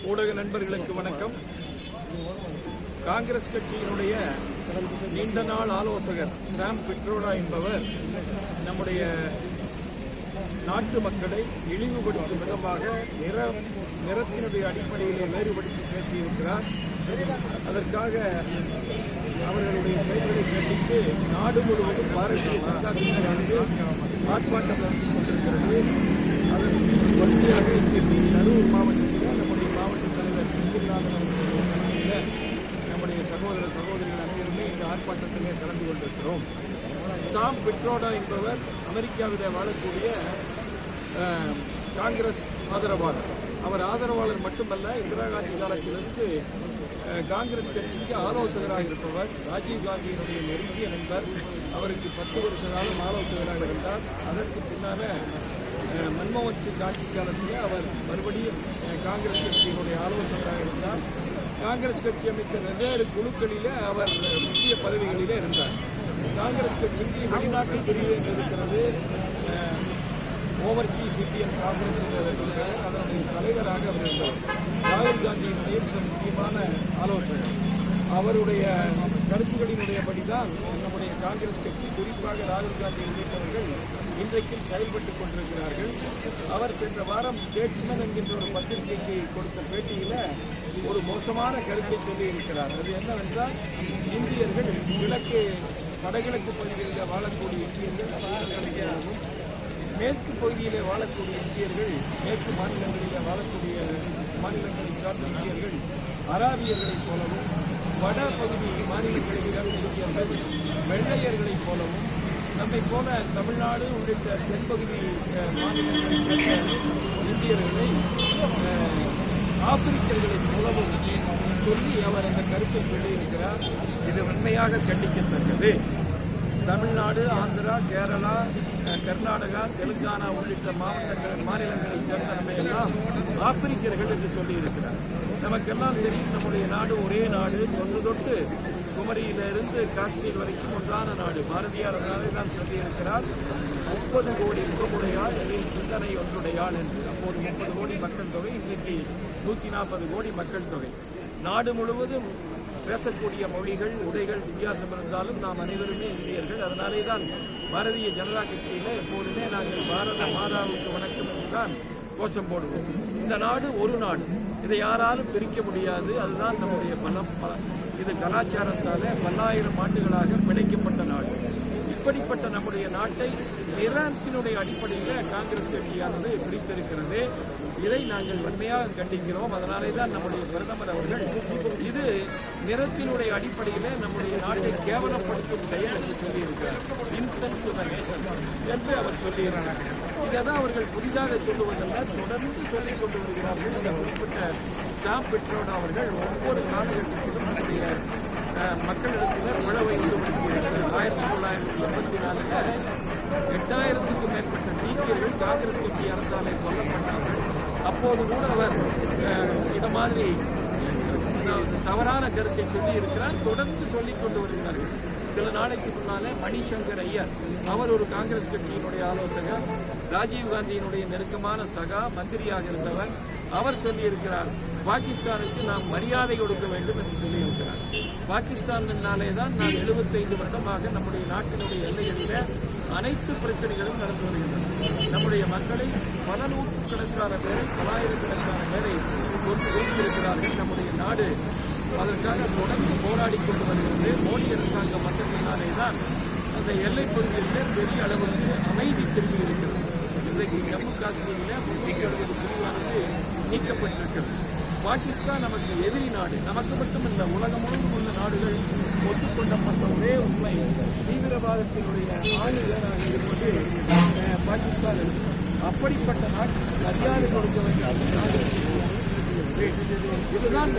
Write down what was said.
ஊடக நண்பர்களுக்கு வணக்கம். காங்கிரஸ் கட்சியினுடைய நீண்ட நாள் ஆலோசகர் சாம் பிட்ரோடா என்பவர் நம்முடைய நாட்டு மக்களை இழிவுபடுத்தும் விதமாக நிறத்தினுடைய அடிப்படையிலே வேறுபடுத்தி பேசியிருக்கிறார். அதற்காக அவர்களுடைய செயல்களை கண்டித்து நாடு முழுவதும் பாரதிய ஜனதா கட்சியானது ஆர்ப்பாட்டம் நடத்தி கொண்டிருக்கிறது. அதன் வழியாக இன்றைக்கு கரூர் மாவட்டத்தில் நம்முடைய மாவட்ட தலைவர் செந்தில்நாதன் நம்முடைய சகோதர சகோதரிகள் அனைவருமே இந்த ஆர்ப்பாட்டத்திலே கலந்து கொண்டிருக்கிறோம். சாம் பிட்ரோடா என்பவர் அமெரிக்காவிலே வாழக்கூடிய காங்கிரஸ் ஆதரவாளர். அவர் ஆதரவாளர் மட்டுமல்ல, இந்திரா காந்தி காலத்திலிருந்து காங்கிரஸ் கட்சிக்கு ஆலோசகராக இருப்பவர். ராஜீவ் காந்தியினுடைய நெருங்கிய நண்பர். அவருக்கு 10 வருஷ காலம் ஆலோசகராக இருந்தார். அதற்கு பின்னால் மன்மோகன் சிங் ஆட்சி காலத்தில் அவர் மறுபடியும் காங்கிரஸ் கட்சியினுடைய ஆலோசகராக இருந்தார். காங்கிரஸ் கட்சி அமைத்த வெவ்வேறு குழுக்களிலே அவர் முக்கிய பதவிகளிலே இருந்தார். காங்கிரஸ் கட்சிக்கு வெளிநாட்டு பிரிவு இருக்கிறது, ஓவர்சீஸ் இந்தியன் காங்கிரஸ் அதனுடைய தலைவராக அவர் இருந்தார். ராகுல் காந்தியினுடைய மிக முக்கியமான ஆலோசகர். அவருடைய கருத்துக்களினுடையபடிதான் நம்முடைய காங்கிரஸ் கட்சி, குறிப்பாக ராகுல் காந்தி உள்ளிட்டவர்கள் இன்றைக்கும் செயல்பட்டுக் கொண்டிருக்கிறார்கள். அவர் சென்ற வாரம் ஸ்டேட்ஸ்மேன் என்கின்ற ஒரு பத்திரிகைக்கு கொடுத்த பேட்டியில் ஒரு மோசமான கருத்தை சொல்லியிருக்கிறார். அது என்னவென்றால், இந்தியர்கள் வடகிழக்கு பகுதிகளில் வாழக்கூடிய இந்தியர்கள், மேற்கு பகுதியில் வாழக்கூடிய இந்தியர்கள், மேற்கு மாநிலங்களில் வாழக்கூடிய மாநிலங்களை சார்ந்த இந்தியர்கள் அராபியர்களைப் போலவும், வட பகுதி மாநிலங்களை சார்ந்த இந்தியர்கள் வெள்ளையர்களைப் போலவும், நம்மை போல தமிழ்நாடு உள்ளிட்ட தென்பகுதி மாநிலங்களை சேர்ந்த இந்தியர்களை ஆப்பிரிக்கர்களைப் போலவும் சொல்லி அவர் அந்த கருத்தை சொல்லியிருக்கிறார். இது உண்மையாக கண்டிக்கத்தக்கது. தமிழ்நாடு, ஆந்திரா, கேரளா, கர்நாடகா, தெலுங்கானா உள்ளிட்ட மாநிலங்களைச் சேர்ந்த நம்ம எல்லாம் ஆப்பிரிக்கர்கள் என்று சொல்லியிருக்கிறார். நமக்கெல்லாம் தெரியும், நம்முடைய நாடு ஒரே நாடு. தொட்டு குமரியிலிருந்து காஷ்மீர் வரைக்கும் ஒன்றான நாடு. பாரதியார் தான் சொல்லியிருக்கிறார், 30 கோடி முகமுடையாள் என் சிந்தனை ஒன்றுடையாள் என்று. அப்போது 30 கோடி மக்கள் தொகை, இன்றைக்கு 140 கோடி மக்கள் தொகை. நாடு முழுவதும் பேசக்கூடிய மொழிகள், உடைகள் வித்தியாசம் இருந்தாலும் நாம் அனைவருமே இந்தியர்கள். அதனாலே தான் பாரதிய ஜனதா கட்சியில் எப்போதுமே நாங்கள் பாரத மாதாவுக்கு வணக்கம் என்றுதான் கோஷம் போடுவோம். இந்த நாடு ஒரு நாடு, இதை யாராலும் பிரிக்க முடியாது. அதுதான் நம்முடைய பலம். இது கலாச்சாரத்தால் பல்லாயிரம் ஆண்டுகளாக பிணைக்கப்பட்ட நாடு. இப்படிப்பட்ட நம்முடைய நாட்டை நிறத்தினுடைய அடிப்படையில் காங்கிரஸ் கட்சியானது பிரித்திருக்கிறது. இதை நாங்கள் வன்மையாக கண்டிக்கிறோம். அதனாலே தான் நம்முடைய பிரதமர் அவர்கள் இது நிறத்தினுடைய அடிப்படையில் நம்முடைய நாட்டை கேவலப்படுத்தும் செயல் என்று சொல்லியிருக்கிறார். இன்சல்ட் டு தி நேஷன் என்று அவர் சொல்லியிருக்கிறார். இதை தான் அவர்கள் புதிதாக சொல்லுவதல்ல, தொடர்ந்து சொல்லிக் கொண்டு வருகிறார்கள். இந்த குறிப்பிட்ட சாம் பிட்ரோடா அவர்கள் ஒவ்வொரு காலகட்டத்திலும் நம்முடைய மக்களிடத்தில் உழவை ஈடுபடுத்தினார்கள். 1984 8000க்கும் மேற்பட்ட சீக்கியர்கள் காங்கிரஸ் கட்சி அரசாலை கொல்லப்பட்டார்கள். அப்போது கூட அவர் இந்த மாதிரி தவறான கருத்தை சொல்லி இருக்கிறார். தொடர்ந்து சொல்லிக் கொண்டு வருகிறார்கள். சில நாளைக்கு முன்னாலே மணிசங்கர் ஐயர், அவர் ஒரு காங்கிரஸ் கட்சியினுடைய ஆலோசகர், ராஜீவ் காந்தியினுடைய நெருக்கமான சகா, மந்திரியாக இருந்தவர். அவர் சொல்லியிருக்கிறார், பாகிஸ்தானுக்கு நாம் மரியாதை கொடுக்க வேண்டும் என்று சொல்லியிருக்கிறார். பாகிஸ்தானினாலே தான் நாம் 75 வருடமாக நம்முடைய நாட்டினுடைய எல்லைகளில் அனைத்து பிரச்சனைகளும் நடந்து வருகின்றன. நம்முடைய மக்களை பல நூற்றுக்கணக்கான பேரை, பலாயிரக்கணக்கான பேரை கொண்டு வைத்திருக்கிறார்கள். நம்முடைய நாடு அதற்காக தொடர்ந்து போராடி கொண்டு வருகிறது. மோடி அரசாங்கம் வந்ததினாலே தான் அந்த எல்லைப் பகுதிகளில் பெரிய அளவுக்கு அமைதி திரும்பி இருக்கிறது. இன்றைக்கு ஜம்மு காஷ்மீரில் 360 பிரிவானது நீக்கப்பட்டிருக்கிறது. பாகிஸ்தான் நமக்கு எதிரி நாடு. நமக்கு மட்டுமல்ல, உலகம் முழுவதும் உள்ள நாடுகள் ஒத்துக்கொள்ளப்பட்ட ஒரே உண்மை, தீவிரவாதத்தினுடைய ஆளுநராக இருப்பது பாகிஸ்தான். அப்படிப்பட்ட நாட்டுக்கு மரியாதை கொடுக்க வேண்டிய நாடு இதுதான்.